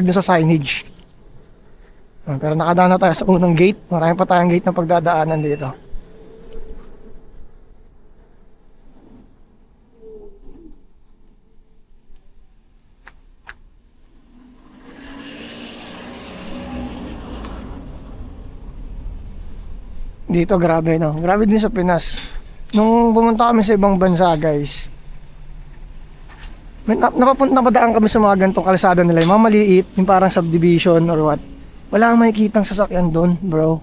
dun sa signage. Pero nakadaan na tayo sa unang gate. Marami pa tayong gate na pagdadaanan dito. Dito grabe no. Grabe din sa Pinas. Nung pumunta kami sa ibang bansa guys, napadaan kami sa mga gantong kalsada nila, yung mga maliit, yung parang subdivision or what. Wala kang makikitang sasakyan doon, bro.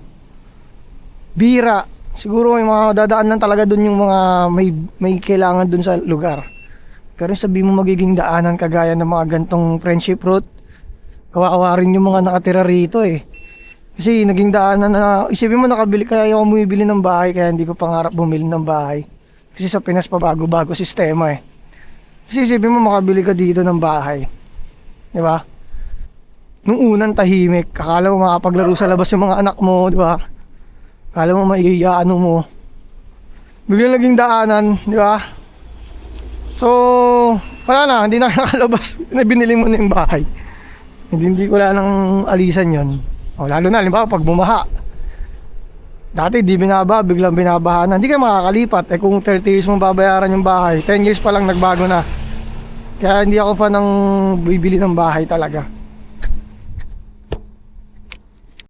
Bira. Siguro yung mga dadaan lang talaga doon yung mga may kailangan doon sa lugar. Pero sabi mo magiging daanan kagaya ng mga gantong friendship route, kawawa rin yung mga nakatira rito eh. Kasi naging daanan na, isipin mo nakabili, kaya ako bumibili ng bahay, kaya hindi ko pangarap bumili ng bahay. Kasi sa Pinas pa bago-bago sistema eh. Kasi isipin mo makabili ka dito ng bahay, di ba? Nung unang tahimik, akala mo makapaglaro sa labas yung mga anak mo, di ba? Akala mo maiiyaano mo. Biglang naging daanan, di ba? So, wala na, hindi na nakalabas. Binili mo na yung bahay. Hindi ko wala nang alisan yon. O, lalo na, limbawa, pag bumaha. Dati, di binaba, biglang binabaha na. Hindi ka makakalipat. Eh, kung 30 years mong babayaran yung bahay, 10 years pa lang nagbago na. Kaya hindi ako fan ng bibili ng bahay talaga.